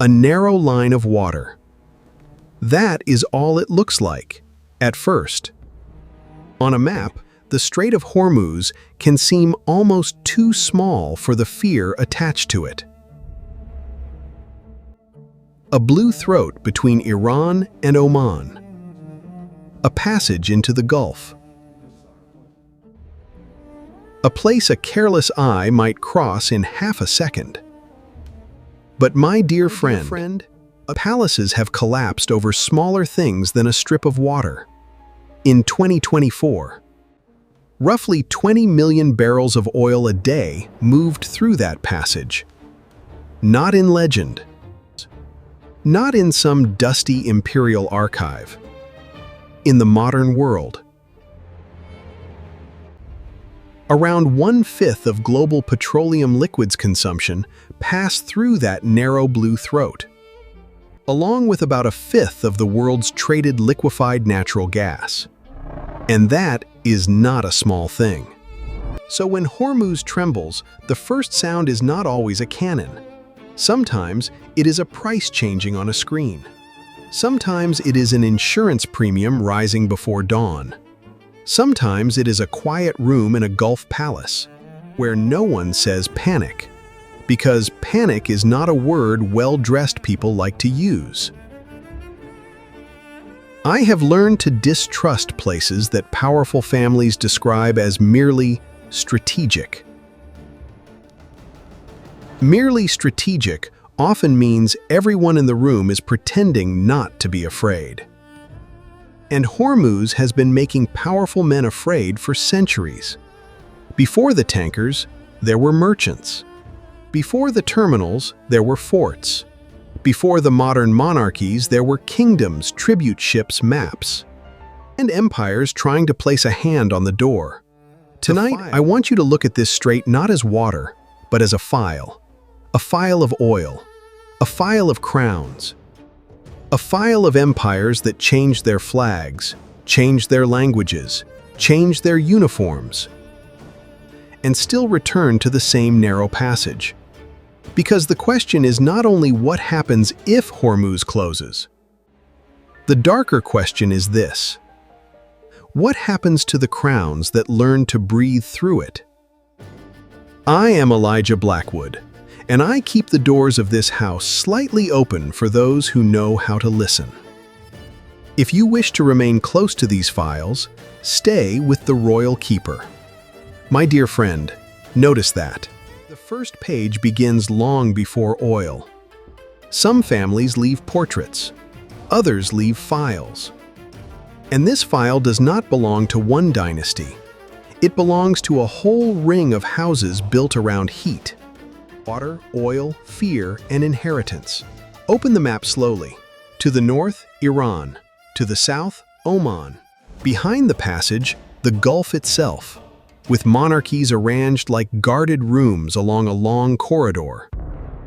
A narrow line of water. That is all it looks like, at first. On a map, the Strait of Hormuz can seem almost too small for the fear attached to it. A blue throat between Iran and Oman. A passage into the Gulf. A place a careless eye might cross in half a second. But my dear friend, palaces have collapsed over smaller things than a strip of water. In 2024, roughly 20 million barrels of oil a day moved through that passage. Not in legend. Not in some dusty imperial archive. In the modern world. Around 1/5 of global petroleum liquids consumption pass through that narrow blue throat, along with about 1/5 of the world's traded liquefied natural gas. And that is not a small thing. So when Hormuz trembles, the first sound is not always a cannon. Sometimes it is a price changing on a screen. Sometimes it is an insurance premium rising before dawn. Sometimes it is a quiet room in a Gulf palace, where no one says panic, because panic is not a word well-dressed people like to use. I have learned to distrust places that powerful families describe as merely strategic. Merely strategic often means everyone in the room is pretending not to be afraid. And Hormuz has been making powerful men afraid for centuries. Before the tankers, there were merchants. Before the terminals, there were forts. Before the modern monarchies, there were kingdoms, tribute ships, maps, and empires trying to place a hand on the door. Tonight, I want you to look at this strait not as water, but as a file. A file of oil. A file of crowns. A file of empires that changed their flags, changed their languages, changed their uniforms, and still return to the same narrow passage. Because the question is not only what happens if Hormuz closes. The darker question is this: what happens to the crowns that learn to breathe through it? I am Elijah Blackwood, and I keep the doors of this house slightly open for those who know how to listen. If you wish to remain close to these files, stay with the Royal Keeper. My dear friend, notice that. The first page begins long before oil. Some families leave portraits, others leave files. And this file does not belong to one dynasty. It belongs to a whole ring of houses built around heat, water, oil, fear, and inheritance. Open the map slowly. To the north, Iran. To the south, Oman. Behind the passage, the Gulf itself, with monarchies arranged like guarded rooms along a long corridor.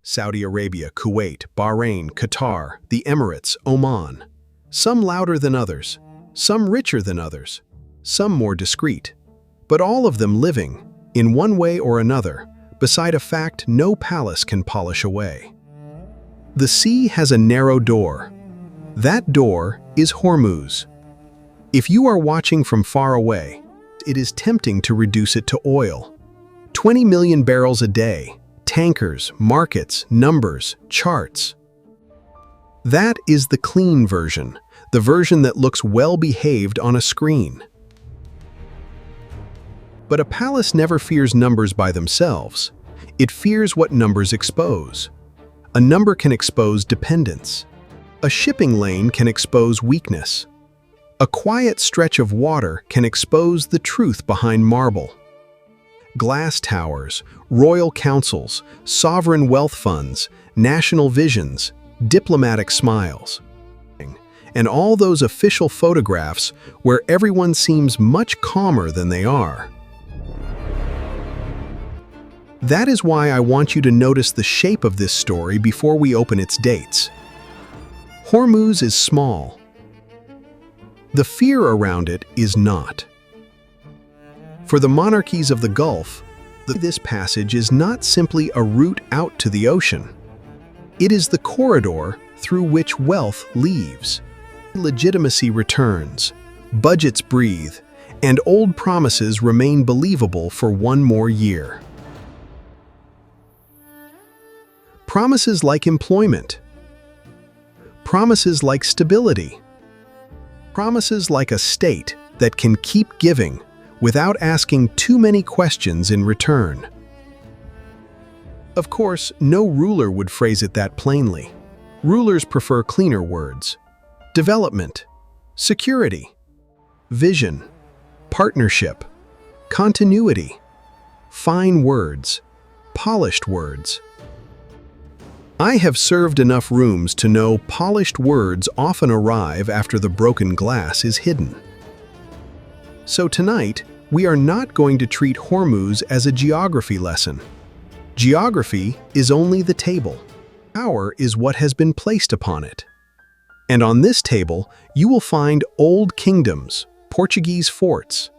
Saudi Arabia, Kuwait, Bahrain, Qatar, the Emirates, Oman. Some louder than others, some richer than others, some more discreet, but all of them living, in one way or another, beside a fact no palace can polish away. The sea has a narrow door. That door is Hormuz. If you are watching from far away, it is tempting to reduce it to oil. 20 million barrels a day, tankers, markets, numbers, charts. That is the clean version, the version that looks well-behaved on a screen. But a palace never fears numbers by themselves. It fears what numbers expose. A number can expose dependence. A shipping lane can expose weakness. A quiet stretch of water can expose the truth behind marble. Glass towers, royal councils, sovereign wealth funds, national visions, diplomatic smiles, and all those official photographs where everyone seems much calmer than they are. That is why I want you to notice the shape of this story before we open its dates. Hormuz is small. The fear around it is not. For the monarchies of the Gulf, this passage is not simply a route out to the ocean. It is the corridor through which wealth leaves. Legitimacy returns, budgets breathe, and old promises remain believable for one more year. Promises like employment. Promises like stability. Promises like a state that can keep giving without asking too many questions in return. Of course, no ruler would phrase it that plainly. Rulers prefer cleaner words. Development, security, vision, partnership, continuity, fine words, polished words. I have served enough rooms to know polished words often arrive after the broken glass is hidden. So tonight, we are not going to treat Hormuz as a geography lesson. Geography is only the table. Power is what has been placed upon it. And on this table, you will find old kingdoms, Portuguese forts,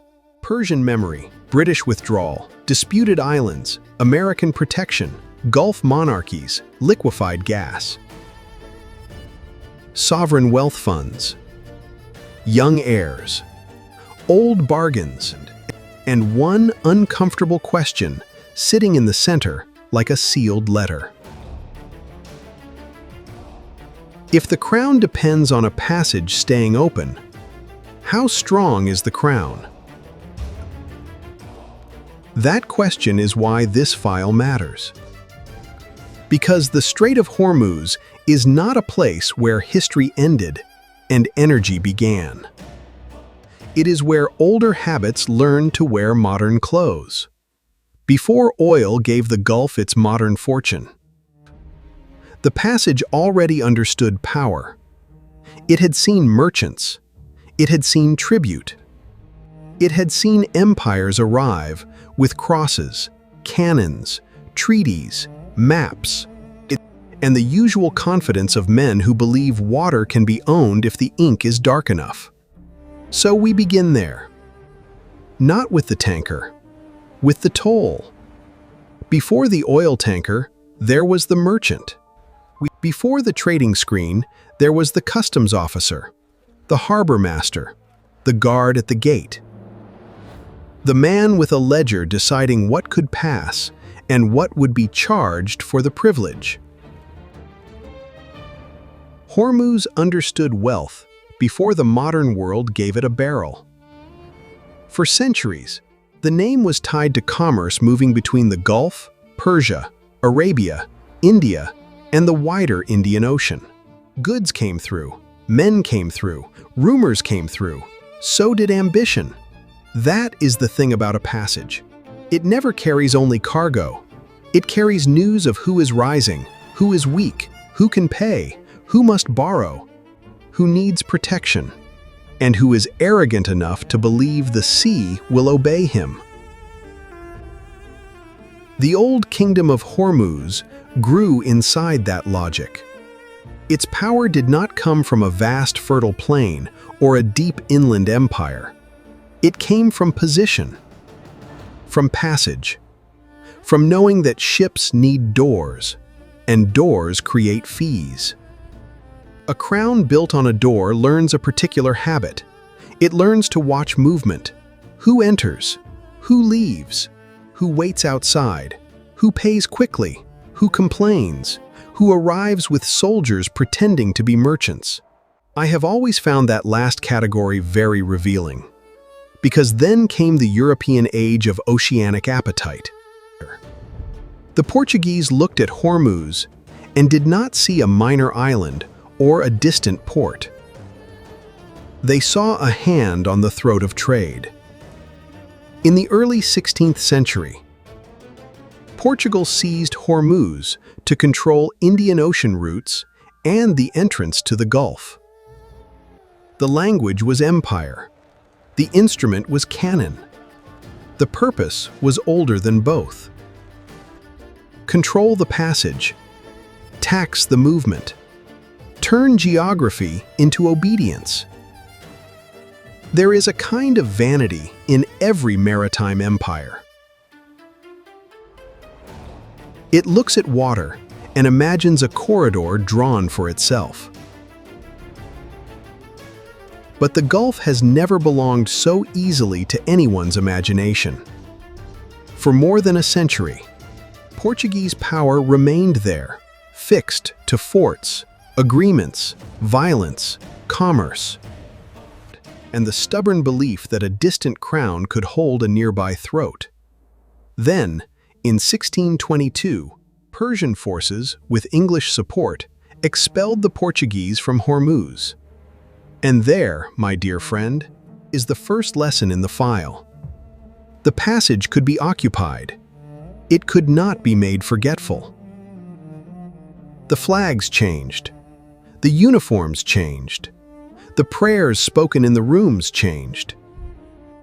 Persian memory, British withdrawal, disputed islands, American protection, Gulf monarchies, liquefied gas, sovereign wealth funds, young heirs, old bargains, and one uncomfortable question sitting in the center like a sealed letter. If the crown depends on a passage staying open, how strong is the crown? That question is why this file matters. Because the Strait of Hormuz is not a place where history ended and energy began. It is where older habits learned to wear modern clothes. Before oil gave the Gulf its modern fortune. The passage already understood power. It had seen merchants. It had seen tribute. It had seen empires arrive with crosses, cannons, treaties, maps, and the usual confidence of men who believe water can be owned if the ink is dark enough. So we begin there. Not with the tanker, with the toll. Before the oil tanker, there was the merchant. Before the trading screen, there was the customs officer, the harbor master, the guard at the gate. The man with a ledger deciding what could pass and what would be charged for the privilege. Hormuz understood wealth before the modern world gave it a barrel. For centuries, the name was tied to commerce moving between the Gulf, Persia, Arabia, India, and the wider Indian Ocean. Goods came through, men came through, rumors came through, so did ambition. That is the thing about a passage. It never carries only cargo. It carries news of who is rising, who is weak, who can pay, who must borrow, who needs protection, and who is arrogant enough to believe the sea will obey him. The old kingdom of Hormuz grew inside that logic. Its power did not come from a vast fertile plain or a deep inland empire. It came from position, from passage, from knowing that ships need doors, and doors create fees. A crown built on a door learns a particular habit. It learns to watch movement. Who enters? Who leaves? Who waits outside? Who pays quickly? Who complains? Who arrives with soldiers pretending to be merchants? I have always found that last category very revealing. Because then came the European age of oceanic appetite. The Portuguese looked at Hormuz and did not see a minor island or a distant port. They saw a hand on the throat of trade. In the early 16th century, Portugal seized Hormuz to control Indian Ocean routes and the entrance to the Gulf. The language was empire. The instrument was cannon. The purpose was older than both. Control the passage. Tax the movement. Turn geography into obedience. There is a kind of vanity in every maritime empire. It looks at water and imagines a corridor drawn for itself. But the Gulf has never belonged so easily to anyone's imagination. For more than a century, Portuguese power remained there, fixed to forts, agreements, violence, commerce, and the stubborn belief that a distant crown could hold a nearby throat. Then, in 1622, Persian forces, with English support, expelled the Portuguese from Hormuz. And there, my dear friend, is the first lesson in the file. The passage could be occupied. It could not be made forgetful. The flags changed. The uniforms changed. The prayers spoken in the rooms changed.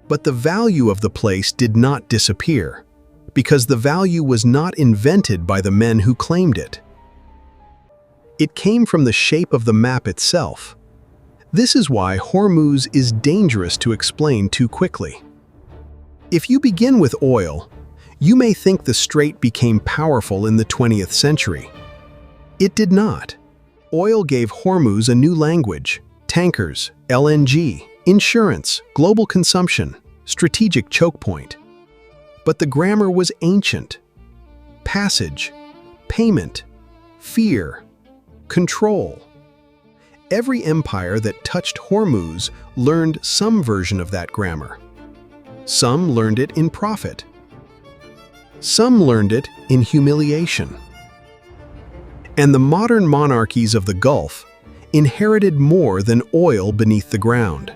But the value of the place did not disappear, because the value was not invented by the men who claimed it. It came from the shape of the map itself. This is why Hormuz is dangerous to explain too quickly. If you begin with oil, you may think the strait became powerful in the 20th century. It did not. Oil gave Hormuz a new language: tankers, LNG, insurance, global consumption, strategic choke point. But the grammar was ancient. Passage, payment, fear, control. Every empire that touched Hormuz learned some version of that grammar. Some learned it in profit. Some learned it in humiliation. And the modern monarchies of the Gulf inherited more than oil beneath the ground.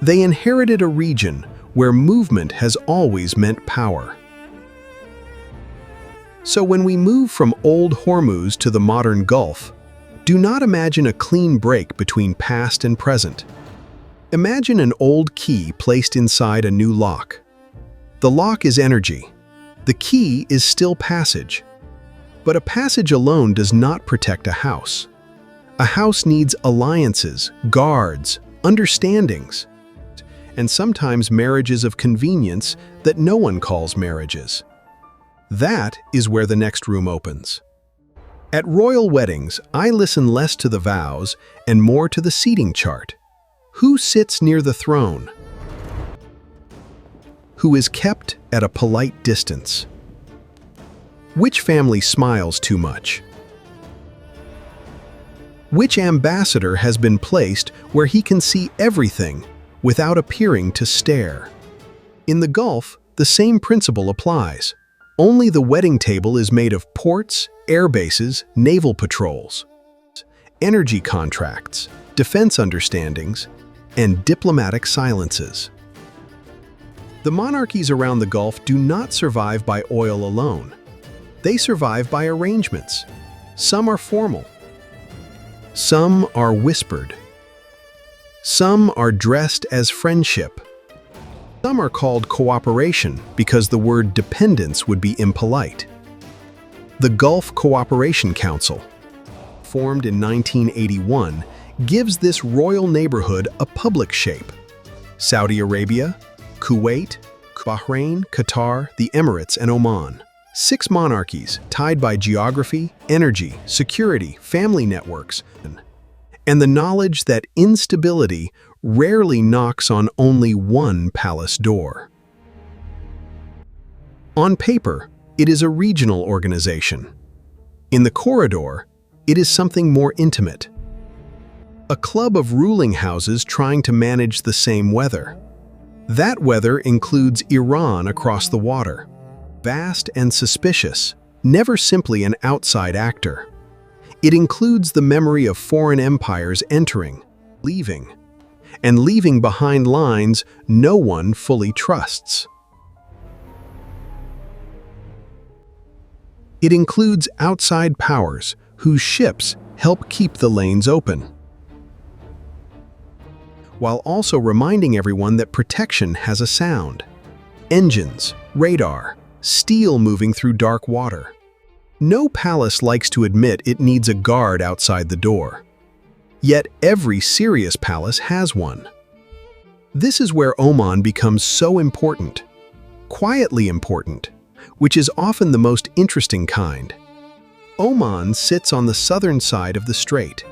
They inherited a region where movement has always meant power. So when we move from old Hormuz to the modern Gulf, do not imagine a clean break between past and present. Imagine an old key placed inside a new lock. The lock is energy. The key is still passage. But a passage alone does not protect a house. A house needs alliances, guards, understandings, and sometimes marriages of convenience that no one calls marriages. That is where the next room opens. At royal weddings, I listen less to the vows and more to the seating chart. Who sits near the throne? Who is kept at a polite distance? Which family smiles too much? Which ambassador has been placed where he can see everything without appearing to stare? In the Gulf, the same principle applies. Only the wedding table is made of ports, air bases, naval patrols, energy contracts, defense understandings, and diplomatic silences. The monarchies around the Gulf do not survive by oil alone. They survive by arrangements. Some are formal. Some are whispered. Some are dressed as friendship. Some are called cooperation because the word dependence would be impolite. The Gulf Cooperation Council, formed in 1981, gives this royal neighborhood a public shape. Saudi Arabia, Kuwait, Bahrain, Qatar, the Emirates, and Oman. 6 monarchies tied by geography, energy, security, family networks, and the knowledge that instability rarely knocks on only one palace door. On paper, it is a regional organization. In the corridor, it is something more intimate. A club of ruling houses trying to manage the same weather. That weather includes Iran across the water. Vast and suspicious, never simply an outside actor. It includes the memory of foreign empires entering, leaving, and leaving behind lines no one fully trusts. It includes outside powers whose ships help keep the lanes open, while also reminding everyone that protection has a sound. Engines, radar, steel moving through dark water. No palace likes to admit it needs a guard outside the door. Yet every serious palace has one. This is where Oman becomes so important. Quietly important. which is often the most interesting kind. Oman sits on the southern side of the strait.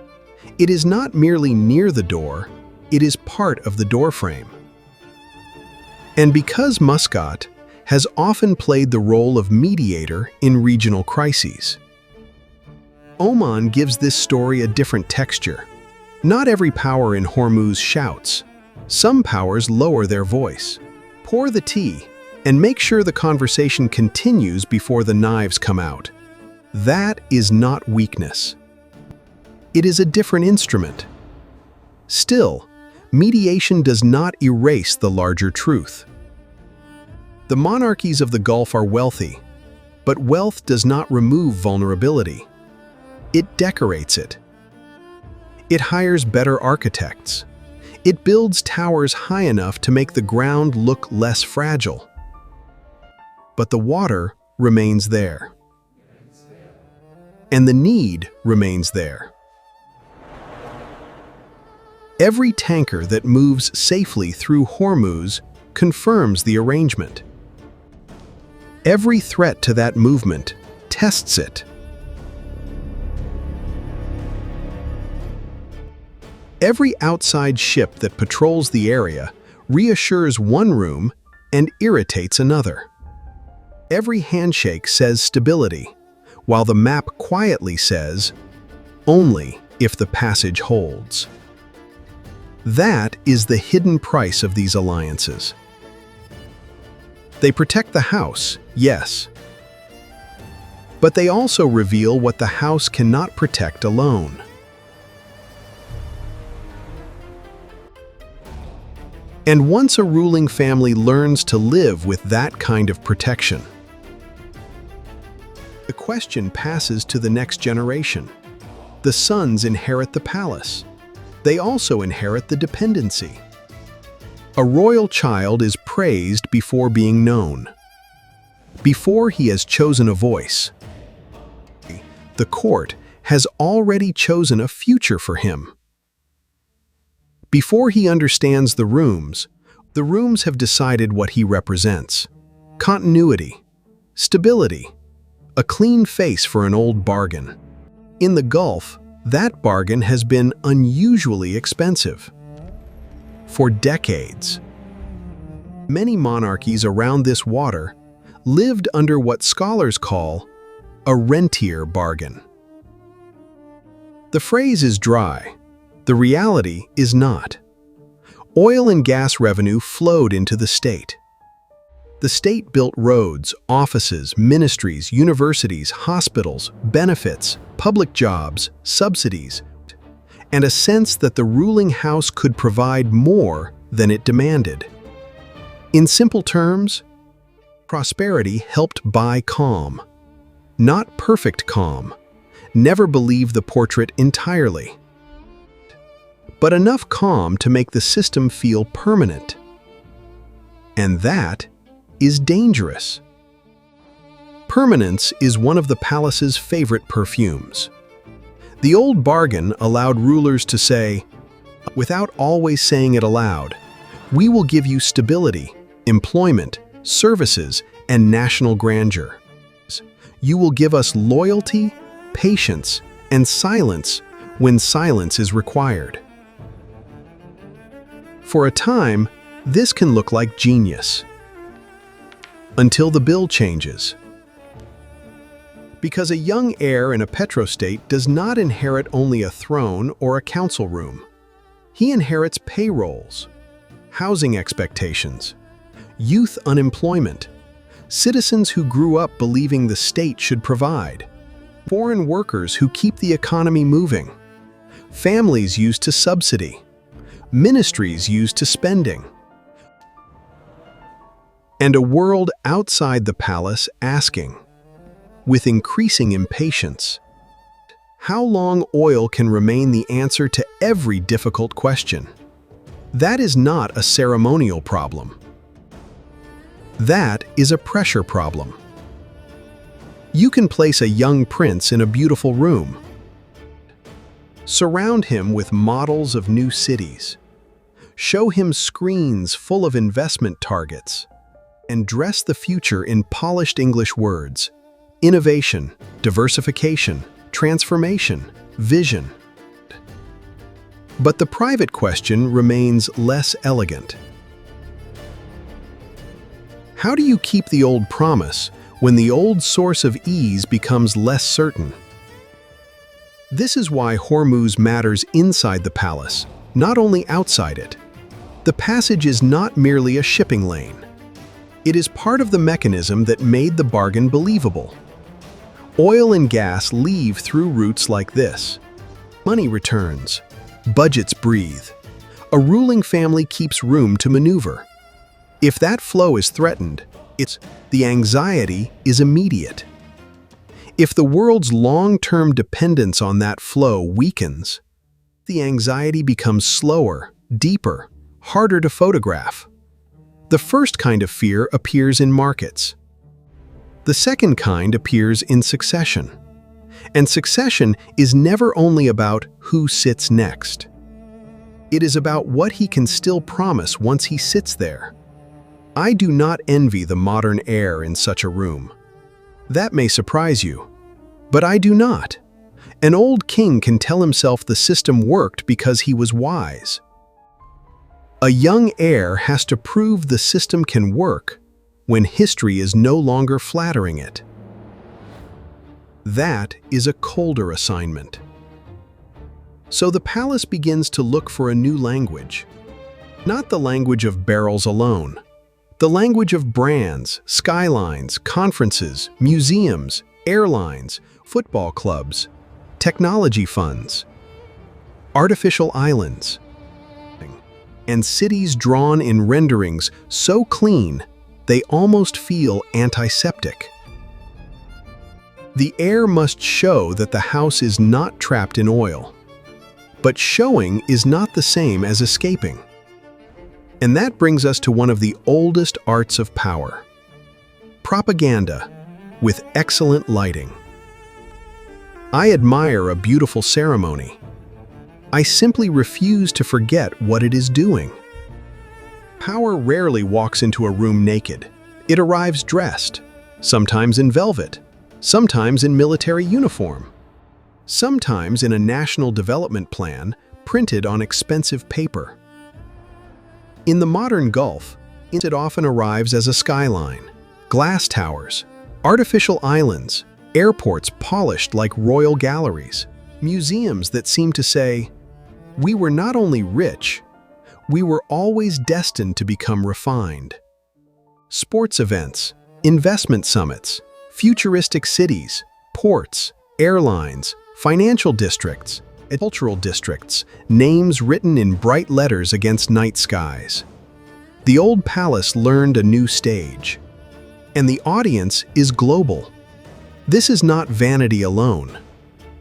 It is not merely near the door, it is part of the doorframe. And because Muscat has often played the role of mediator in regional crises, Oman gives this story a different texture. Not every power in Hormuz shouts. Some powers lower their voice. Pour the tea, and make sure the conversation continues before the knives come out. That is not weakness. It is a different instrument. Still, mediation does not erase the larger truth. The monarchies of the Gulf are wealthy, but wealth does not remove vulnerability. It decorates it. It hires better architects. It builds towers high enough to make the ground look less fragile. But the water remains there. And the need remains there. Every tanker that moves safely through Hormuz confirms the arrangement. Every threat to that movement tests it. Every outside ship that patrols the area reassures one room and irritates another. Every handshake says stability, while the map quietly says, only if the passage holds. That is the hidden price of these alliances. They protect the house, yes, but they also reveal what the house cannot protect alone. And once a ruling family learns to live with that kind of protection, the question passes to the next generation. The sons inherit the palace. They also inherit the dependency. A royal child is praised before being known. Before he has chosen a voice, the court has already chosen a future for him. Before he understands the rooms have decided what he represents. Continuity, stability, a clean face for an old bargain. In the Gulf, that bargain has been unusually expensive. For decades, many monarchies around this water lived under what scholars call a rentier bargain. The phrase is dry. The reality is not. Oil and gas revenue flowed into the state. The state built roads, offices, ministries, universities, hospitals, benefits, public jobs, subsidies, and a sense that the ruling house could provide more than it demanded. In simple terms, prosperity helped buy calm. Not perfect calm. Never believe the portrait entirely. But enough calm to make the system feel permanent. And that is dangerous. Permanence is one of the palace's favorite perfumes. The old bargain allowed rulers to say, without always saying it aloud, we will give you stability, employment, services, and national grandeur. You will give us loyalty, patience, and silence when silence is required. For a time, this can look like genius. Until the bill changes. Because a young heir in a petrostate does not inherit only a throne or a council room. He inherits payrolls, housing expectations, youth unemployment, citizens who grew up believing the state should provide, foreign workers who keep the economy moving, families used to subsidy, ministries used to spending, and a world outside the palace asking, with increasing impatience, how long oil can remain the answer to every difficult question. That is not a ceremonial problem. That is a pressure problem. You can place a young prince in a beautiful room. Surround him with models of new cities. Show him screens full of investment targets. and dress the future in polished English words: innovation, diversification, transformation, vision. But the private question remains less elegant. How do you keep the old promise when the old source of ease becomes less certain? This is why Hormuz matters inside the palace, not only outside it. The passage is not merely a shipping lane. It is part of the mechanism that made the bargain believable. Oil and gas leave through routes like this. Money returns. Budgets breathe. A ruling family keeps room to maneuver. If that flow is threatened, the anxiety is immediate. If the world's long-term dependence on that flow weakens, the anxiety becomes slower, deeper, harder to photograph. The first kind of fear appears in markets. The second kind appears in succession. And succession is never only about who sits next. It is about what he can still promise once he sits there. I do not envy the modern heir in such a room. That may surprise you, but I do not. An old king can tell himself the system worked because he was wise. A young heir has to prove the system can work when history is no longer flattering it. That is a colder assignment. So the palace begins to look for a new language. Not the language of barrels alone. The language of brands, skylines, conferences, museums, airlines, football clubs, technology funds, artificial islands, and cities drawn in renderings so clean they almost feel antiseptic. The heir must show that the house is not trapped in oil. But showing is not the same as escaping. And that brings us to one of the oldest arts of power: propaganda, with excellent lighting. I admire a beautiful ceremony. I simply refuse to forget what it is doing. Power rarely walks into a room naked. It arrives dressed, sometimes in velvet, sometimes in military uniform, sometimes in a national development plan printed on expensive paper. In the modern Gulf, it often arrives as a skyline, glass towers, artificial islands, airports polished like royal galleries, museums that seem to say, "We were not only rich, we were always destined to become refined." Sports events, investment summits, futuristic cities, ports, airlines, financial districts, and cultural districts, names written in bright letters against night skies. The old palace learned a new stage, and the audience is global. This is not vanity alone.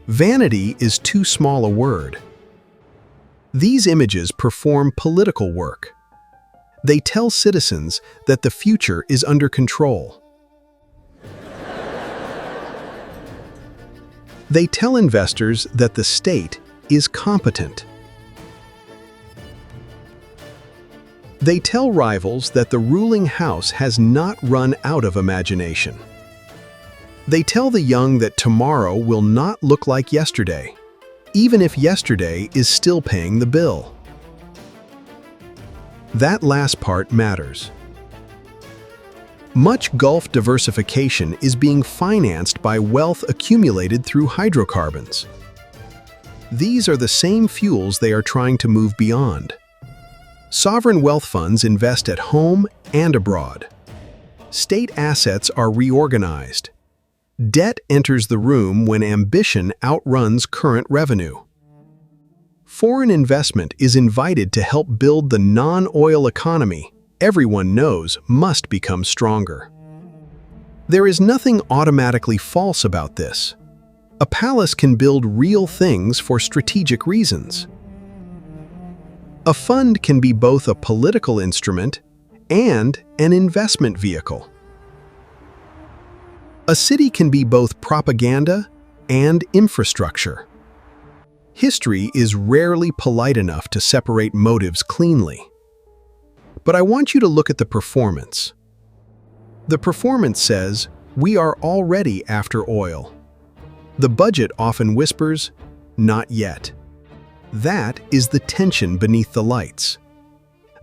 Vanity is too small a word. These images perform political work. They tell citizens that the future is under control. They tell investors that the state is competent. They tell rivals that the ruling house has not run out of imagination. They tell the young that tomorrow will not look like yesterday, even if yesterday is still paying the bill. That last part matters. Much Gulf diversification is being financed by wealth accumulated through hydrocarbons. These are the same fuels they are trying to move beyond. Sovereign wealth funds invest at home and abroad. State assets are reorganized. Debt enters the room when ambition outruns current revenue. Foreign investment is invited to help build the non-oil economy everyone knows must become stronger. There is nothing automatically false about this. A palace can build real things for strategic reasons. A fund can be both a political instrument and an investment vehicle. A city can be both propaganda and infrastructure. History is rarely polite enough to separate motives cleanly. But I want you to look at the performance. The performance says, "We are already after oil." The budget often whispers, "Not yet." That is the tension beneath the lights.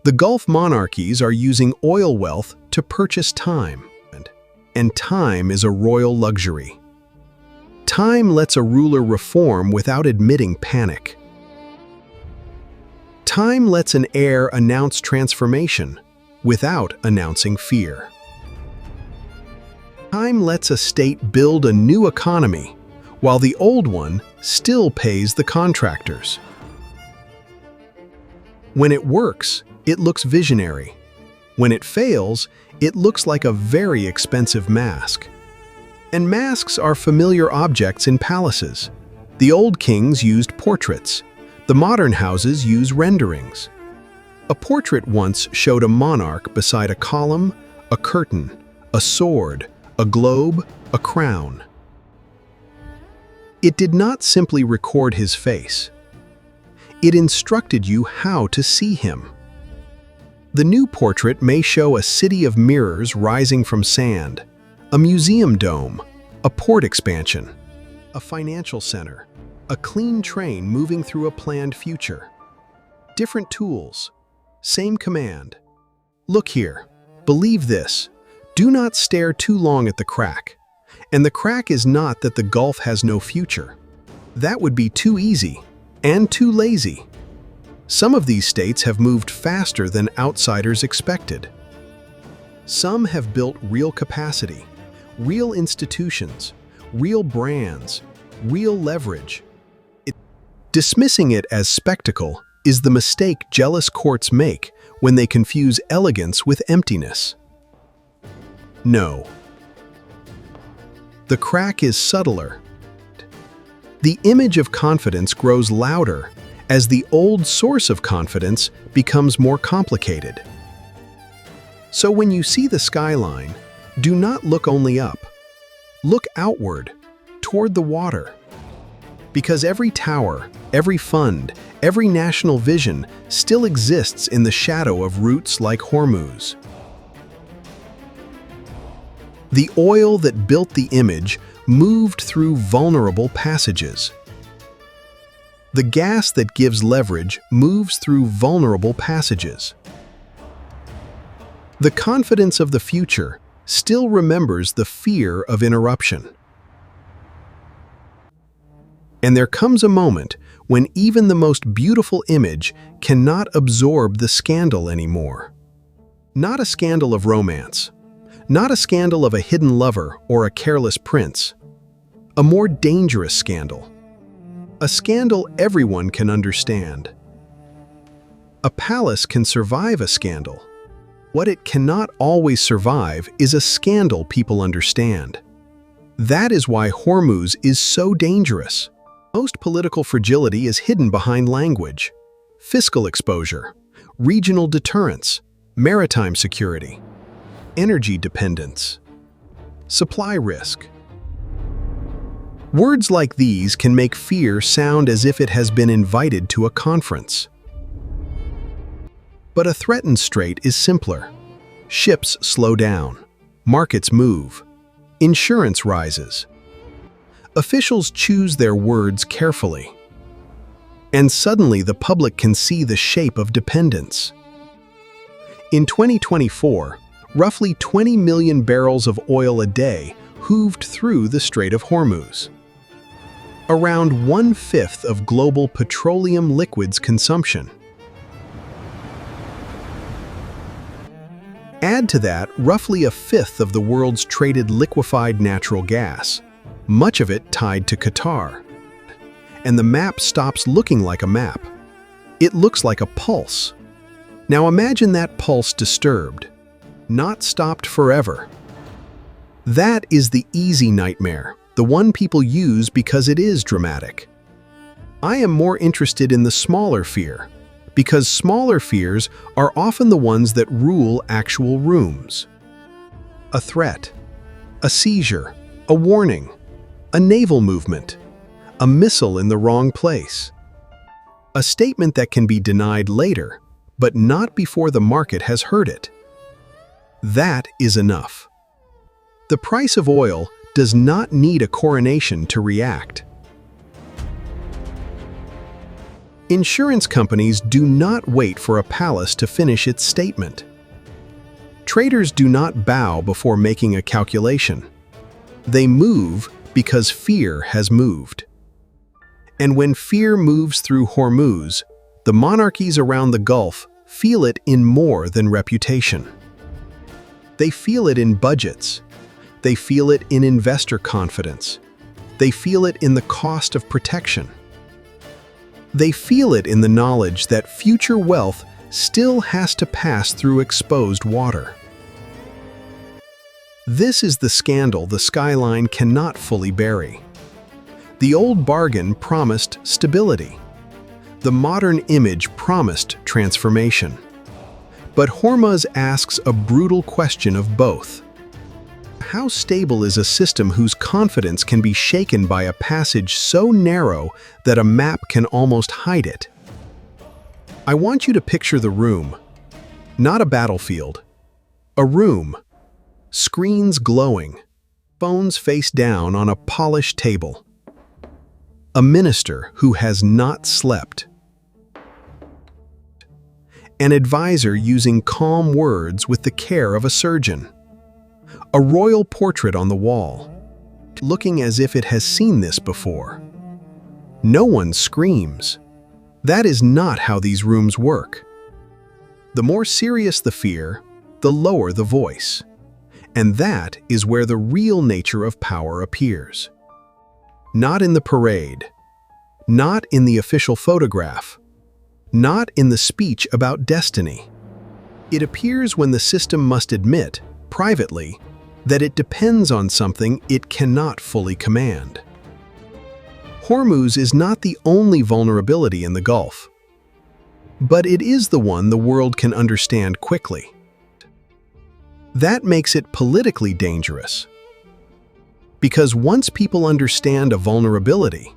The Gulf monarchies are using oil wealth to purchase time, and time is a royal luxury. Time lets a ruler reform without admitting panic. Time lets an heir announce transformation without announcing fear. Time lets a state build a new economy while the old one still pays the contractors. When it works, it looks visionary. When it fails, it looks like a very expensive mask. And masks are familiar objects in palaces. The old kings used portraits. The modern houses use renderings. A portrait once showed a monarch beside a column, a curtain, a sword, a globe, a crown. It did not simply record his face. It instructed you how to see him. The new portrait may show a city of mirrors rising from sand, a museum dome, a port expansion, a financial center, a clean train moving through a planned future. Different tools, same command. Look here, believe this, do not stare too long at the crack. And the crack is not that the Gulf has no future. That would be too easy and too lazy. Some of these states have moved faster than outsiders expected. Some have built real capacity, real institutions, real brands, real leverage. Dismissing it as spectacle is the mistake jealous courts make when they confuse elegance with emptiness. No. The crack is subtler. The image of confidence grows louder as the old source of confidence becomes more complicated. So when you see the skyline, do not look only up. Look outward, toward the water. Because every tower, every fund, every national vision still exists in the shadow of routes like Hormuz. The oil that built the image moved through vulnerable passages. The gas that gives leverage moves through vulnerable passages. The confidence of the future still remembers the fear of interruption. And there comes a moment when even the most beautiful image cannot absorb the scandal anymore. Not a scandal of romance, not a scandal of a hidden lover or a careless prince. A more dangerous scandal. A scandal everyone can understand. A palace can survive a scandal. What it cannot always survive is a scandal people understand. That is why Hormuz is so dangerous. Most political fragility is hidden behind language, fiscal exposure, regional deterrence, maritime security, energy dependence, supply risk. Words like these can make fear sound as if it has been invited to a conference. But a threatened strait is simpler. Ships slow down, markets move, insurance rises. Officials choose their words carefully. And suddenly the public can see the shape of dependence. In 2024, roughly 20 million barrels of oil a day hooved through the Strait of Hormuz. Around 1/5 of global petroleum liquids consumption. Add to that roughly 1/5 of the world's traded liquefied natural gas, much of it tied to Qatar. And the map stops looking like a map. It looks like a pulse. Now imagine that pulse disturbed, not stopped forever. That is the easy nightmare, the one people use because it is dramatic. I am more interested in the smaller fear, because smaller fears are often the ones that rule actual rooms. A threat, a seizure, a warning, a naval movement, a missile in the wrong place. A statement that can be denied later, but not before the market has heard it. That is enough. The price of oil does not need a coronation to react. Insurance companies do not wait for a palace to finish its statement. Traders do not bow before making a calculation. They move because fear has moved. And when fear moves through Hormuz, the monarchies around the Gulf feel it in more than reputation. They feel it in budgets. They feel it in investor confidence. They feel it in the cost of protection. They feel it in the knowledge that future wealth still has to pass through exposed water. This is the scandal the skyline cannot fully bury. The old bargain promised stability. The modern image promised transformation. But Hormuz asks a brutal question of both. How stable is a system whose confidence can be shaken by a passage so narrow that a map can almost hide it? I want you to picture the room, not a battlefield. A room, screens glowing, phones face down on a polished table. A minister who has not slept. An advisor using calm words with the care of a surgeon. A royal portrait on the wall, looking as if it has seen this before. No one screams. That is not how these rooms work. The more serious the fear, the lower the voice. And that is where the real nature of power appears. Not in the parade, not in the official photograph, not in the speech about destiny. It appears when the system must admit, privately, that it depends on something it cannot fully command. Hormuz is not the only vulnerability in the Gulf, but it is the one the world can understand quickly. That makes it politically dangerous, because once people understand a vulnerability,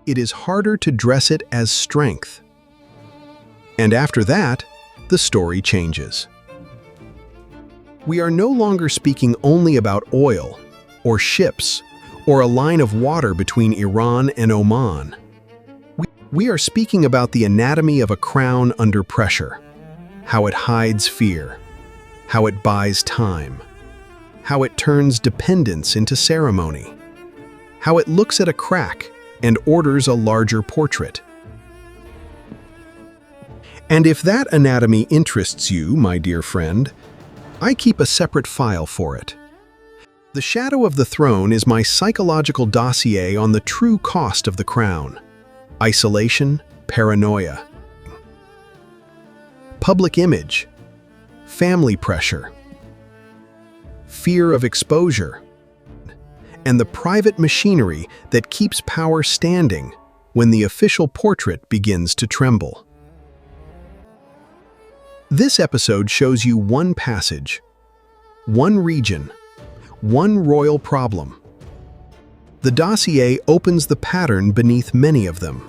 it is harder to dress it as strength. And after that, the story changes. We are no longer speaking only about oil, or ships, or a line of water between Iran and Oman. We are speaking about the anatomy of a crown under pressure, how it hides fear, how it buys time, how it turns dependence into ceremony, how it looks at a crack and orders a larger portrait. And if that anatomy interests you, my dear friend, I keep a separate file for it. The Shadow of the Throne is my psychological dossier on the true cost of the crown. Isolation, paranoia, public image, family pressure, fear of exposure, and the private machinery that keeps power standing when the official portrait begins to tremble. This episode shows you one passage, one region, one royal problem. The dossier opens the pattern beneath many of them.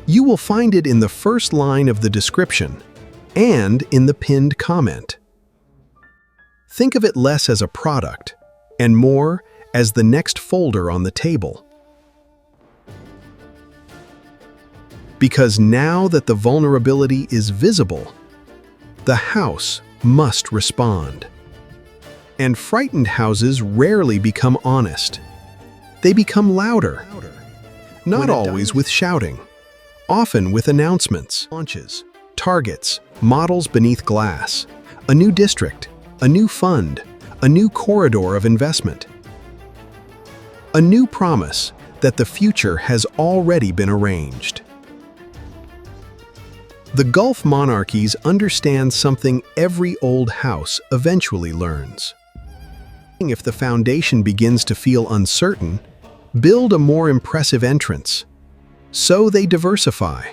You will find it in the first line of the description and in the pinned comment. Think of it less as a product and more as the next folder on the table. Because now that the vulnerability is visible, the house must respond. And frightened houses rarely become honest. They become louder, not always with shouting, often with announcements, launches, targets, models beneath glass, a new district, a new fund, a new corridor of investment. A new promise that the future has already been arranged. The Gulf monarchies understand something every old house eventually learns. If the foundation begins to feel uncertain, build a more impressive entrance. So they diversify.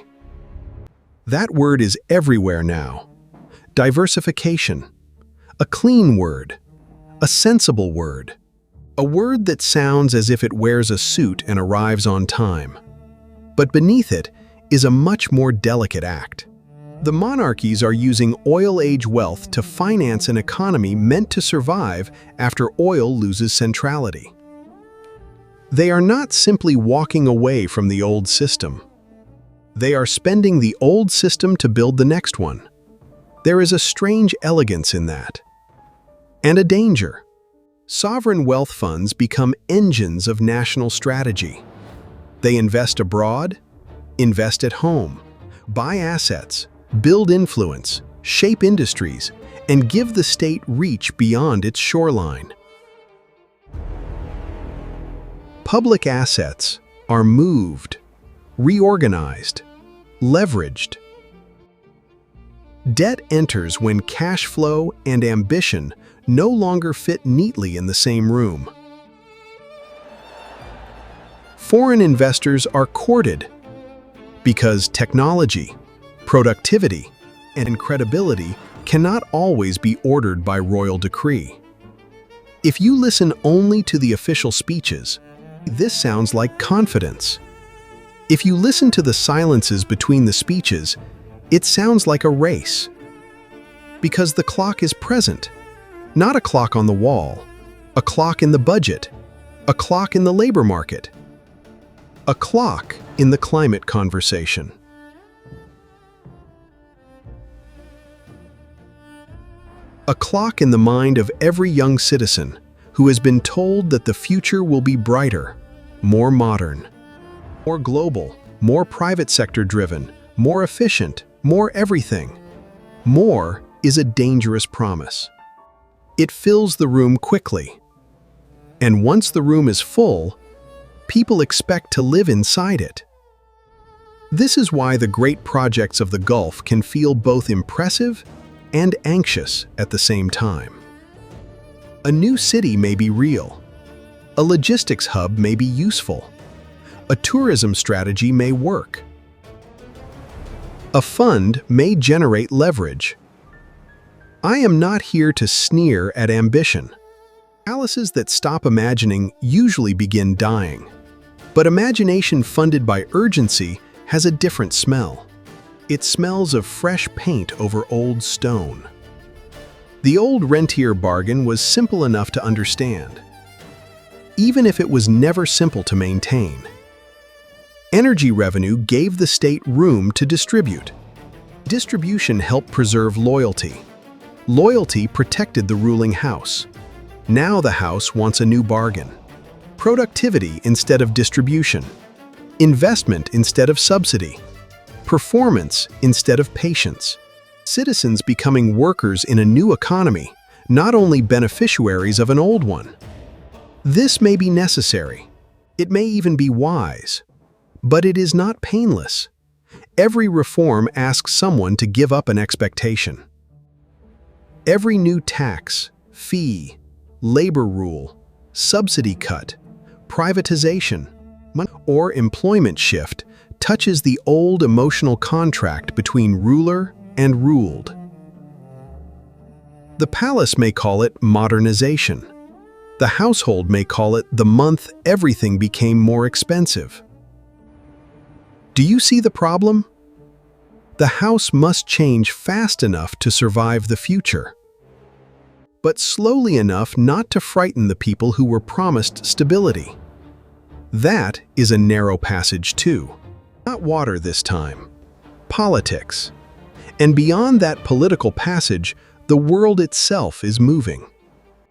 That word is everywhere now. Diversification. A clean word. A sensible word. A word that sounds as if it wears a suit and arrives on time. But beneath it is a much more delicate act. The monarchies are using oil-age wealth to finance an economy meant to survive after oil loses centrality. They are not simply walking away from the old system. They are spending the old system to build the next one. There is a strange elegance in that. And a danger. Sovereign wealth funds become engines of national strategy. They invest abroad, invest at home, buy assets, build influence, shape industries, and give the state reach beyond its shoreline. Public assets are moved, reorganized, leveraged. Debt enters when cash flow and ambition no longer fit neatly in the same room. Foreign investors are courted because technology, productivity, and credibility cannot always be ordered by royal decree. If you listen only to the official speeches, this sounds like confidence. If you listen to the silences between the speeches, it sounds like a race. Because the clock is present, not a clock on the wall, a clock in the budget, a clock in the labor market, a clock in the climate conversation. A clock in the mind of every young citizen who has been told that the future will be brighter, more modern, more global, more private sector driven, more efficient, more everything. More is a dangerous promise. It fills the room quickly. And once the room is full, people expect to live inside it. This is why the great projects of the Gulf can feel both impressive and anxious at the same time. A new city may be real. A logistics hub may be useful. A tourism strategy may work. A fund may generate leverage. I am not here to sneer at ambition. Palaces that stop imagining usually begin dying. But imagination funded by urgency has a different smell. It smells of fresh paint over old stone. The old rentier bargain was simple enough to understand, even if it was never simple to maintain. Energy revenue gave the state room to distribute. Distribution helped preserve loyalty. Loyalty protected the ruling house. Now the house wants a new bargain. Productivity instead of distribution. Investment instead of subsidy. Performance instead of patience. Citizens becoming workers in a new economy, not only beneficiaries of an old one. This may be necessary. It may even be wise. But it is not painless. Every reform asks someone to give up an expectation. Every new tax, fee, labor rule, subsidy cut, privatization, or employment shift touches the old emotional contract between ruler and ruled. The palace may call it modernization. The household may call it the month everything became more expensive. Do you see the problem? The house must change fast enough to survive the future, but slowly enough not to frighten the people who were promised stability. That is a narrow passage too. Not water this time. Politics. And beyond that political passage, the world itself is moving.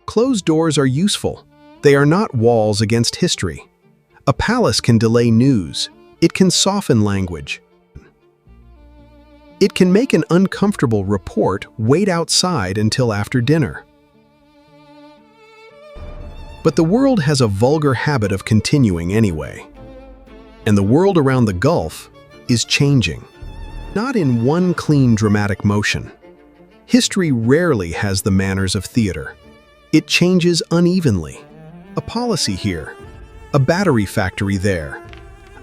Closed doors are useful. They are not walls against history. A palace can delay news. It can soften language. It can make an uncomfortable report wait outside until after dinner. But the world has a vulgar habit of continuing anyway. And the world around the Gulf is changing. Not in one clean, dramatic motion. History rarely has the manners of theater. It changes unevenly. A policy here, a battery factory there,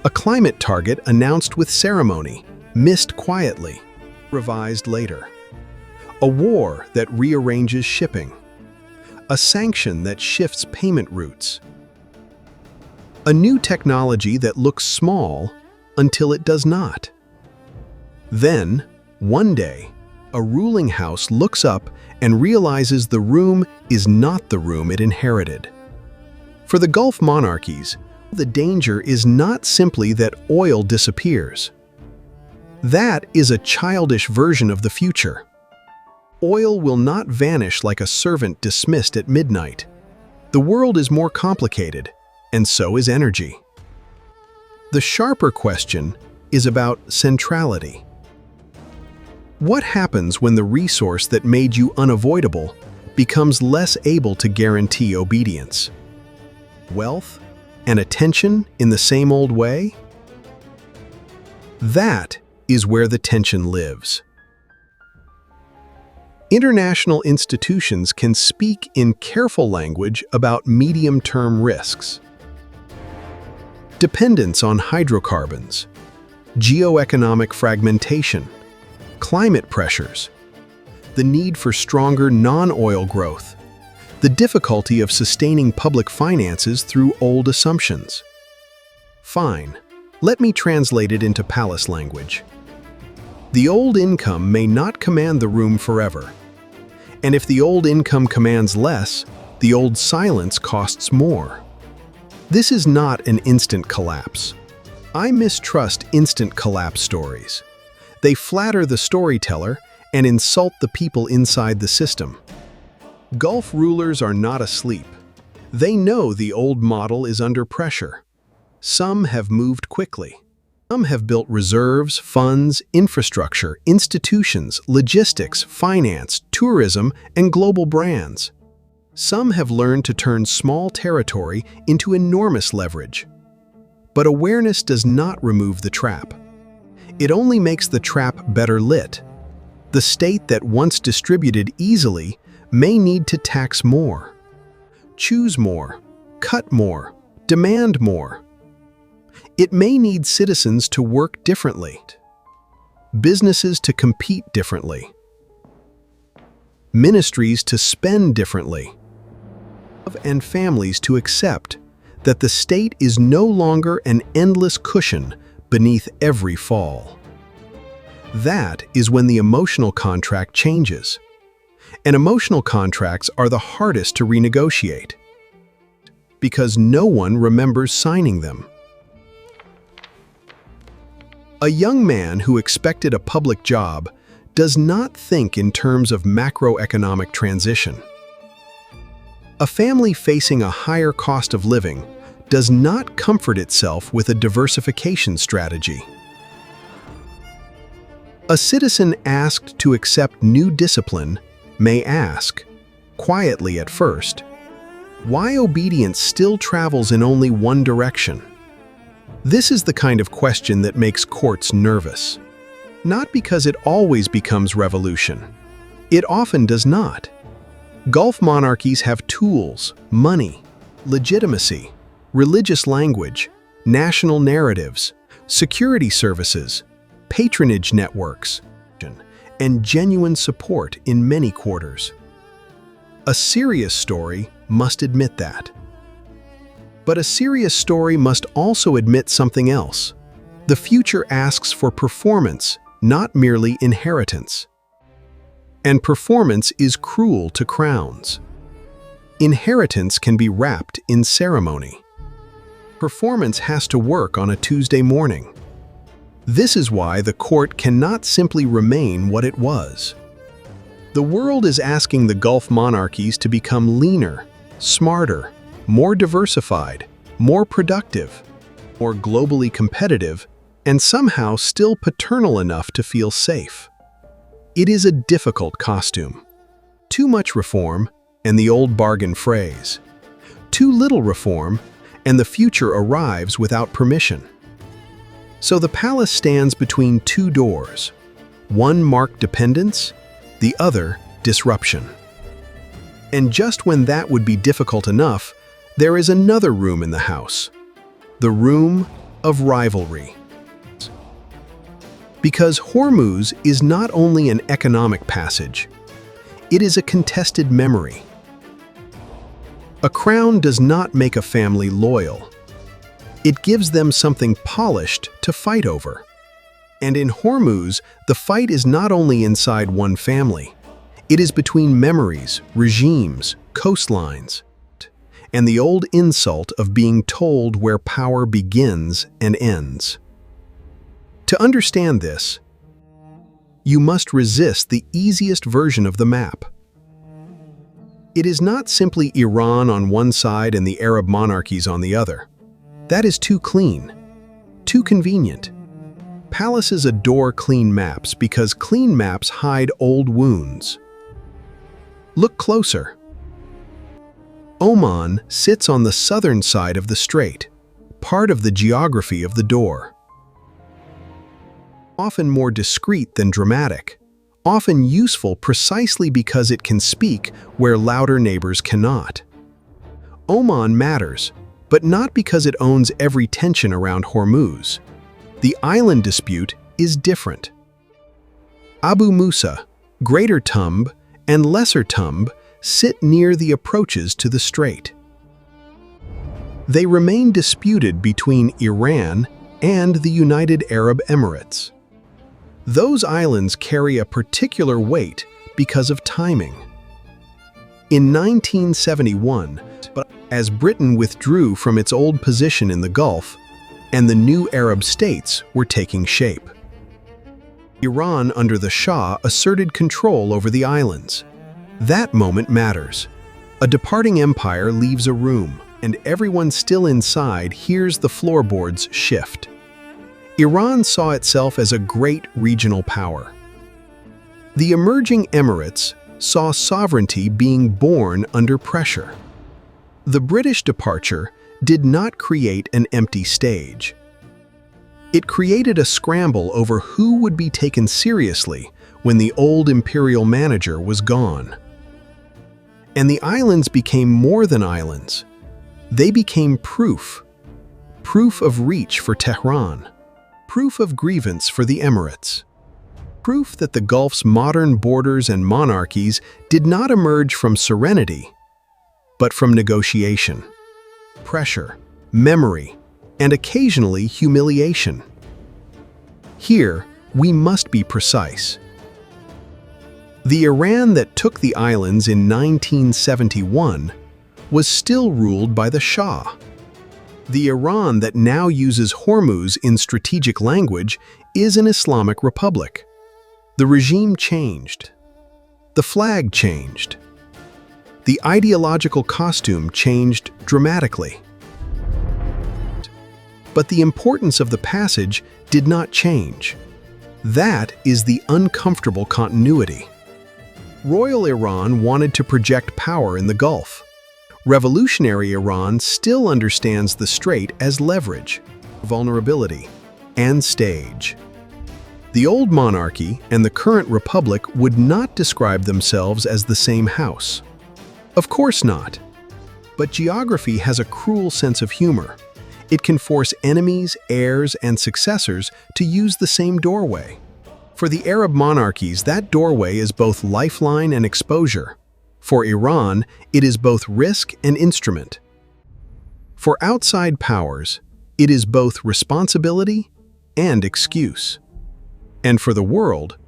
a climate target announced with ceremony, missed quietly, revised later. A war that rearranges shipping. A sanction that shifts payment routes. A new technology that looks small until it does not. Then, One day, a ruling house looks up and realizes the room is not the room it inherited. For the Gulf monarchies, the danger is not simply that oil disappears. That is a childish version of the future. Oil will not vanish like a servant dismissed at midnight. The world is more complicated, and so is energy. The sharper question is about centrality. What happens when the resource that made you unavoidable becomes less able to guarantee obedience? Wealth and attention in the same old way? That is where the tension lives. International institutions can speak in careful language about medium-term risks. Dependence on hydrocarbons, geoeconomic fragmentation, climate pressures, the need for stronger non-oil growth, the difficulty of sustaining public finances through old assumptions. Fine, let me translate it into palace language. The old income may not command the room forever. And if the old income commands less, the old silence costs more. This is not an instant collapse. I mistrust instant collapse stories. They flatter the storyteller and insult the people inside the system. Gulf rulers are not asleep. They know the old model is under pressure. Some have moved quickly. Some have built reserves, funds, infrastructure, institutions, logistics, finance, tourism, and global brands. Some have learned to turn small territory into enormous leverage. But awareness does not remove the trap. It only makes the trap better lit. The state that once distributed easily may need to tax more, choose more, cut more, demand more. It may need citizens to work differently, businesses to compete differently, ministries to spend differently, and families to accept that the state is no longer an endless cushion beneath every fall. That is when the emotional contract changes. And emotional contracts are the hardest to renegotiate because no one remembers signing them. A young man who expected a public job does not think in terms of macroeconomic transition. A family facing a higher cost of living does not comfort itself with a diversification strategy. A citizen asked to accept new discipline may ask, quietly at first, why obedience still travels in only one direction? This is the kind of question that makes courts nervous. Not because it always becomes revolution. It often does not. Gulf monarchies have tools, money, legitimacy, religious language, national narratives, security services, patronage networks, and genuine support in many quarters. A serious story must admit that. But a serious story must also admit something else. The future asks for performance, not merely inheritance. And performance is cruel to crowns. Inheritance can be wrapped in ceremony. Performance has to work on a Tuesday morning. This is why the court cannot simply remain what it was. The world is asking the Gulf monarchies to become leaner, smarter, more diversified, more productive, more globally competitive, and somehow still paternal enough to feel safe. It is a difficult costume. Too much reform, and the old bargain phrase. Too little reform, and the future arrives without permission. So the palace stands between two doors, one marked dependence, the other disruption. And just when that would be difficult enough, there is another room in the house, the room of rivalry. Because Hormuz is not only an economic passage, it is a contested memory. A crown does not make a family loyal. It gives them something polished to fight over. And in Hormuz, the fight is not only inside one family. It is between memories, regimes, coastlines, and the old insult of being told where power begins and ends. To understand this, you must resist the easiest version of the map. It is not simply Iran on one side and the Arab monarchies on the other. That is too clean, too convenient. Palaces adore clean maps because clean maps hide old wounds. Look closer. Oman sits on the southern side of the strait, part of the geography of the door. Often more discreet than dramatic, often useful precisely because it can speak where louder neighbors cannot. Oman matters, but not because it owns every tension around Hormuz. The island dispute is different. Abu Musa, Greater Tunb and Lesser Tunb sit near the approaches to the strait. They remain disputed between Iran and the United Arab Emirates. Those islands carry a particular weight because of timing. In 1971, as Britain withdrew from its old position in the Gulf, and the new Arab states were taking shape, Iran under the Shah asserted control over the islands. That moment matters. A departing empire leaves a room, and everyone still inside hears the floorboards shift. Iran saw itself as a great regional power. The emerging emirates saw sovereignty being born under pressure. The British departure did not create an empty stage. It created a scramble over who would be taken seriously when the old imperial manager was gone. And the islands became more than islands. They became proof of reach for Tehran, proof of grievance for the Emirates, proof that the Gulf's modern borders and monarchies did not emerge from serenity, but from negotiation, pressure, memory, and occasionally humiliation. Here, we must be precise. The Iran that took the islands in 1971 was still ruled by the Shah. The Iran that now uses Hormuz in strategic language is an Islamic republic. The regime changed. The flag changed. The ideological costume changed dramatically. But the importance of the passage did not change. That is the uncomfortable continuity. Royal Iran wanted to project power in the Gulf. Revolutionary Iran still understands the strait as leverage, vulnerability, and stage. The old monarchy and the current republic would not describe themselves as the same house. Of course not. But geography has a cruel sense of humor. It can force enemies, heirs, and successors to use the same doorway. For the Arab monarchies, that doorway is both lifeline and exposure. For Iran, it is both risk and instrument. For outside powers, it is both responsibility and excuse. And for the world,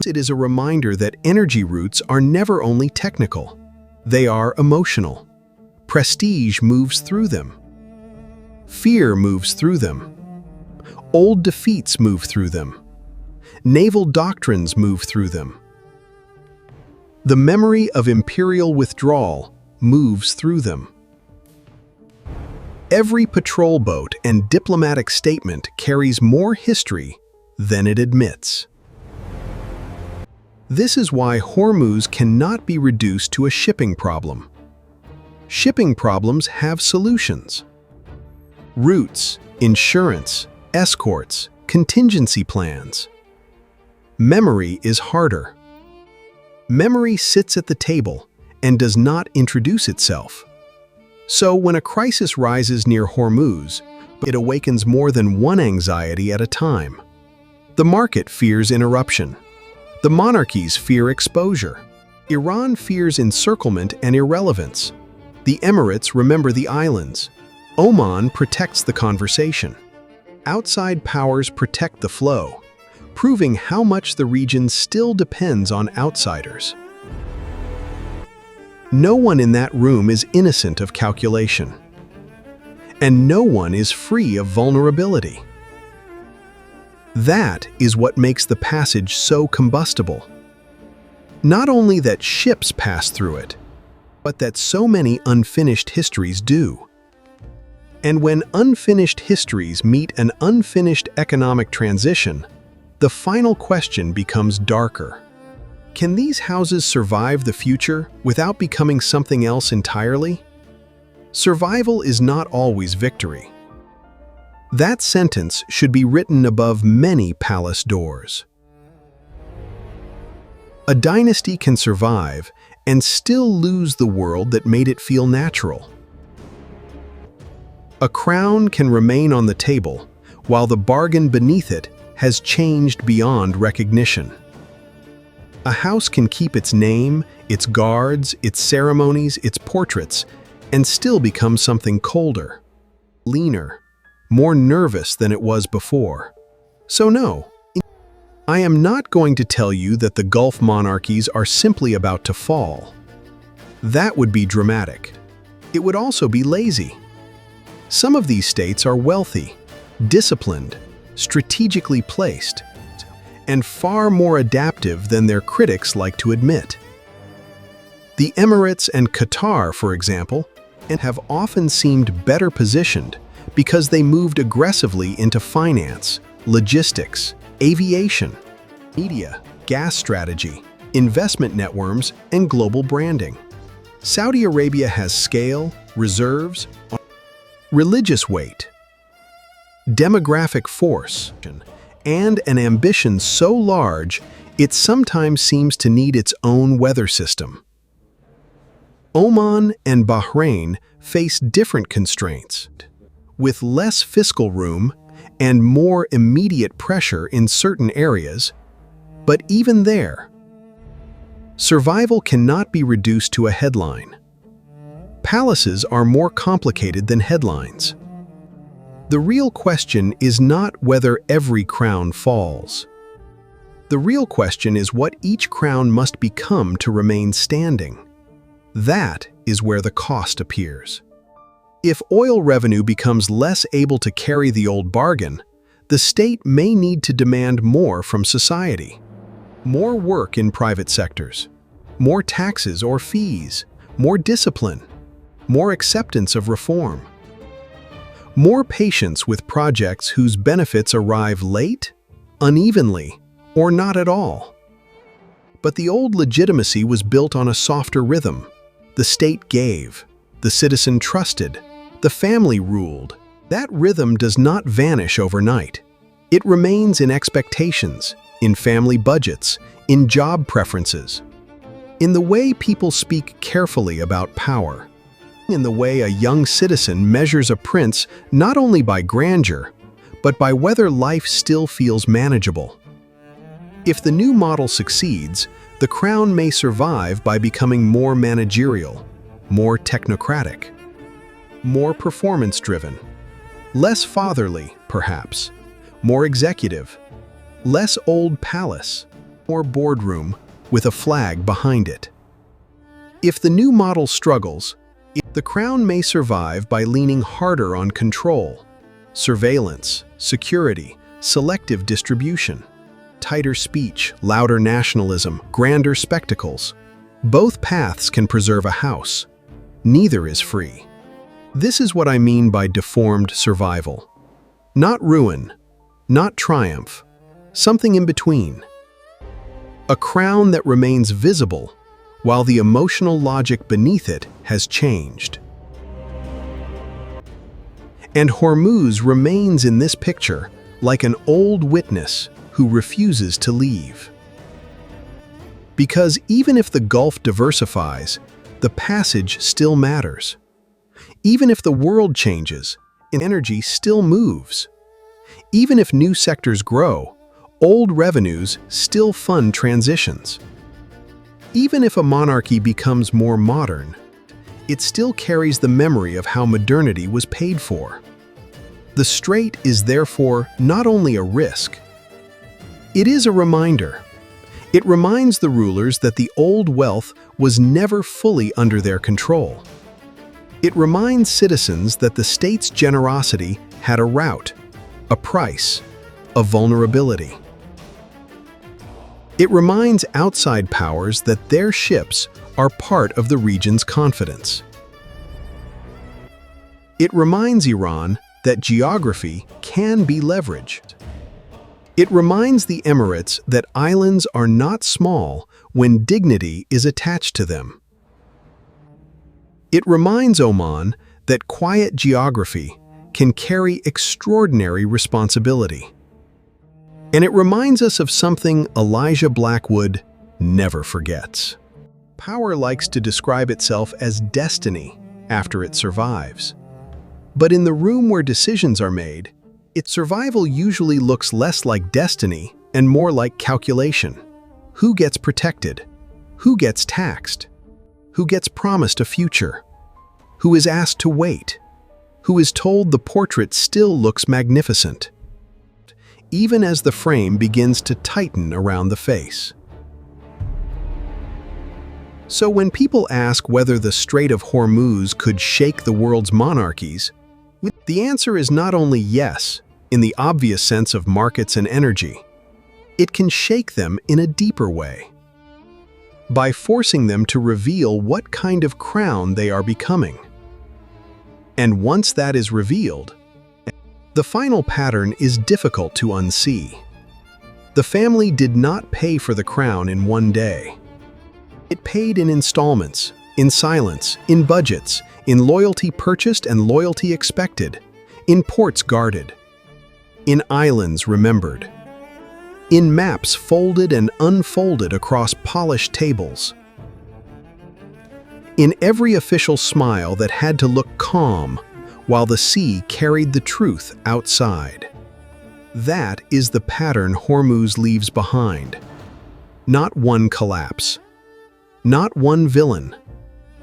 it is a reminder that energy routes are never only technical. They are emotional. Prestige moves through them. Fear moves through them. Old defeats move through them. Naval doctrines move through them. The memory of imperial withdrawal moves through them. Every patrol boat and diplomatic statement carries more history than it admits. This is why Hormuz cannot be reduced to a shipping problem. Shipping problems have solutions. Routes, insurance, escorts, contingency plans. Memory is harder. Memory sits at the table and does not introduce itself. So when a crisis rises near Hormuz, it awakens more than one anxiety at a time. The market fears interruption. The monarchies fear exposure. Iran fears encirclement and irrelevance. The Emirates remember the islands. Oman protects the conversation. Outside powers protect the flow. proving how much the region still depends on outsiders. No one in that room is innocent of calculation, and no one is free of vulnerability. That is what makes the passage so combustible. Not only that ships pass through it, but that so many unfinished histories do. And when unfinished histories meet an unfinished economic transition, the final question becomes darker. Can these houses survive the future without becoming something else entirely? Survival is not always victory. That sentence should be written above many palace doors. A dynasty can survive and still lose the world that made it feel natural. A crown can remain on the table while the bargain beneath it has changed beyond recognition. A house can keep its name, its guards, its ceremonies, its portraits, and still become something colder, leaner, more nervous than it was before. So no, I am not going to tell you that the Gulf monarchies are simply about to fall. That would be dramatic. It would also be lazy. Some of these states are wealthy, disciplined, strategically placed, and far more adaptive than their critics like to admit. The Emirates and Qatar, for example, have often seemed better positioned because they moved aggressively into finance, logistics, aviation, media, gas strategy, investment networks, and global branding. Saudi Arabia has scale, reserves, religious weight, demographic force, and an ambition so large it sometimes seems to need its own weather system. Oman and Bahrain face different constraints, with less fiscal room and more immediate pressure in certain areas, but even there, survival cannot be reduced to a headline. Palaces are more complicated than headlines. The real question is not whether every crown falls. The real question is what each crown must become to remain standing. That is where the cost appears. If oil revenue becomes less able to carry the old bargain, the state may need to demand more from society. More work in private sectors, more taxes or fees, more discipline, more acceptance of reform. More patience with projects whose benefits arrive late, unevenly, or not at all. But the old legitimacy was built on a softer rhythm. The state gave, the citizen trusted, the family ruled. That rhythm does not vanish overnight. It remains in expectations, in family budgets, in job preferences, in the way people speak carefully about power, in the way a young citizen measures a prince not only by grandeur, but by whether life still feels manageable. If the new model succeeds, the crown may survive by becoming more managerial, more technocratic, more performance-driven, less fatherly, perhaps, more executive, less old palace, more boardroom with a flag behind it. If the new model struggles, the crown may survive by leaning harder on control, surveillance, security, selective distribution, tighter speech, louder nationalism, grander spectacles. Both paths can preserve a house. Neither is free. This is what I mean by deformed survival. Not ruin, not triumph, something in between. A crown that remains visible while the emotional logic beneath it has changed. And Hormuz remains in this picture like an old witness who refuses to leave. Because even if the Gulf diversifies, the passage still matters. Even if the world changes, energy still moves. Even if new sectors grow, old revenues still fund transitions. Even if a monarchy becomes more modern, it still carries the memory of how modernity was paid for. The strait is therefore not only a risk, It is a reminder. It reminds the rulers that the old wealth was never fully under their control. It reminds citizens that the state's generosity had a route, a price, a vulnerability. It reminds outside powers that their ships are part of the region's confidence. It reminds Iran that geography can be leveraged. It reminds the Emirates that islands are not small when dignity is attached to them. It reminds Oman that quiet geography can carry extraordinary responsibility. And it reminds us of something Elijah Blackwood never forgets. Power likes to describe itself as destiny after it survives. But in the room where decisions are made, its survival usually looks less like destiny and more like calculation. Who gets protected? Who gets taxed? Who gets promised a future? Who is asked to wait? Who is told the portrait still looks magnificent, even as the frame begins to tighten around the face? So when people ask whether the Strait of Hormuz could shake the world's monarchies, the answer is not only yes, in the obvious sense of markets and energy. It can shake them in a deeper way, by forcing them to reveal what kind of crown they are becoming. And once that is revealed, the final pattern is difficult to unsee. The family did not pay for the crown in one day. It paid in installments, in silence, in budgets, in loyalty purchased and loyalty expected, in ports guarded, in islands remembered, in maps folded and unfolded across polished tables, in every official smile that had to look calm while the sea carried the truth outside. That is the pattern Hormuz leaves behind. Not one collapse, not one villain,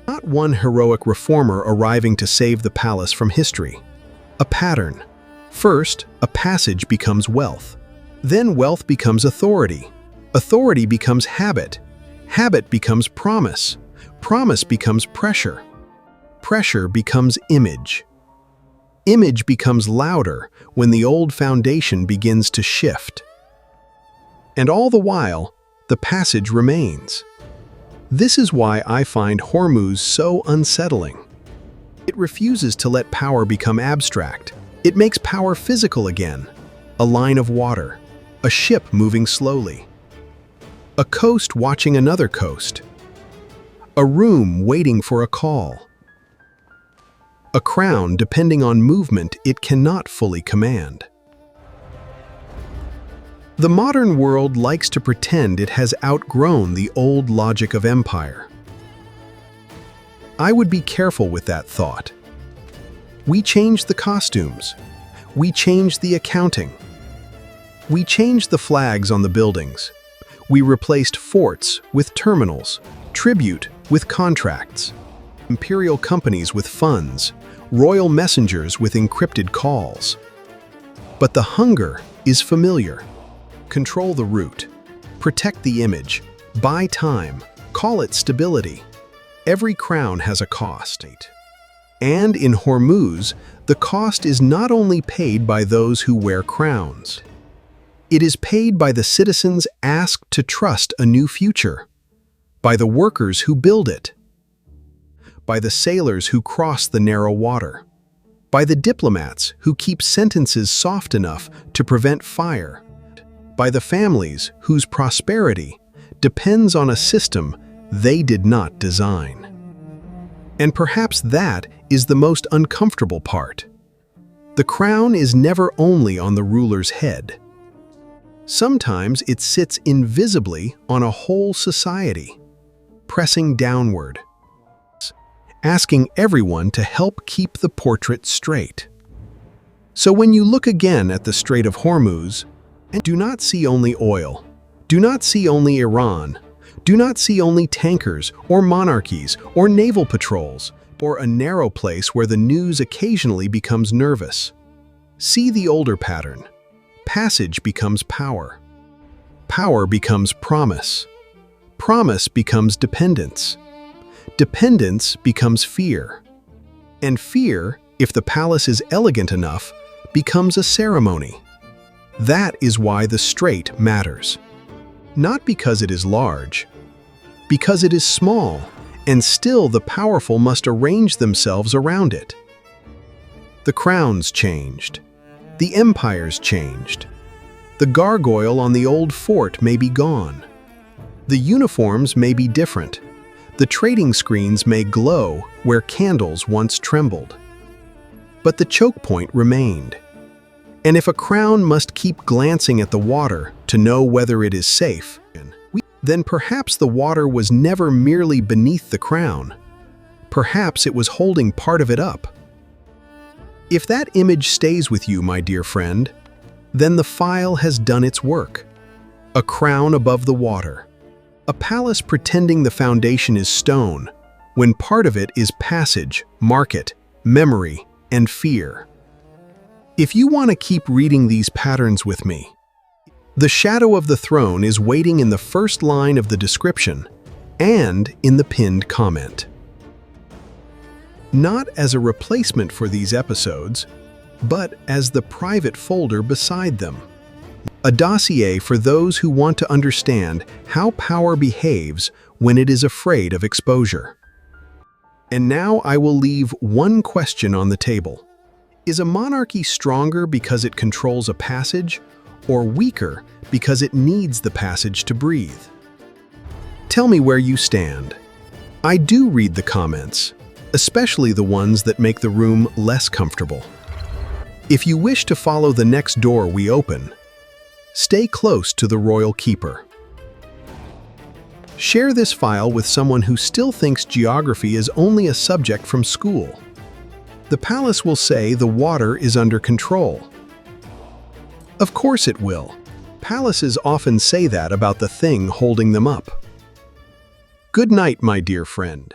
not one heroic reformer arriving to save the palace from history. A pattern. First, a passage becomes wealth. Then wealth becomes authority. Authority becomes habit. Habit becomes promise. Promise becomes pressure. Pressure becomes image. Image becomes louder when the old foundation begins to shift. And all the while, the passage remains. This is why I find Hormuz so unsettling. It refuses to let power become abstract. It makes power physical again. A line of water, a ship moving slowly, a coast watching another coast, a room waiting for a call, a crown depending on movement it cannot fully command. The modern world likes to pretend it has outgrown the old logic of empire. I would be careful with that thought. We changed the costumes. We changed the accounting. We changed the flags on the buildings. We replaced forts with terminals, tribute with contracts, imperial companies with funds, royal messengers with encrypted calls. But the hunger is familiar. Control the route, protect the image, buy time, call it stability. Every crown has a cost. And in Hormuz, the cost is not only paid by those who wear crowns. It is paid by the citizens asked to trust a new future, by the workers who build it, by the sailors who cross the narrow water, by the diplomats who keep sentences soft enough to prevent fire, by the families whose prosperity depends on a system they did not design. And perhaps that is the most uncomfortable part. The crown is never only on the ruler's head. Sometimes it sits invisibly on a whole society, pressing downward, asking everyone to help keep the portrait straight. So when you look again at the Strait of Hormuz, and do not see only oil, do not see only Iran, do not see only tankers or monarchies or naval patrols, or a narrow place where the news occasionally becomes nervous. See the older pattern. Passage becomes power. Power becomes promise. Promise becomes dependence. Dependence becomes fear. And fear, if the palace is elegant enough, becomes a ceremony. That is why the strait matters. Not because it is large, because it is small, and still the powerful must arrange themselves around it. The crowns changed. The empires changed. The gargoyle on the old fort may be gone. The uniforms may be different. The trading screens may glow where candles once trembled. But the choke point remained. And if a crown must keep glancing at the water to know whether it is safe, then perhaps the water was never merely beneath the crown. Perhaps it was holding part of it up. If that image stays with you, my dear friend, then the file has done its work. A crown above the water. A palace pretending the foundation is stone, when part of it is passage, market, memory, and fear. If you want to keep reading these patterns with me, the shadow of the throne is waiting in the first line of the description and in the pinned comment. Not as a replacement for these episodes, but as the private folder beside them. A dossier for those who want to understand how power behaves when it is afraid of exposure. And now I will leave one question on the table. Is a monarchy stronger because it controls a passage, or weaker because it needs the passage to breathe? Tell me where you stand. I do read the comments, especially the ones that make the room less comfortable. If you wish to follow the next door we open, stay close to the royal keeper. Share this file with someone who still thinks geography is only a subject from school. The palace will say the water is under control. Of course it will. Palaces often say that about the thing holding them up. Good night, my dear friend.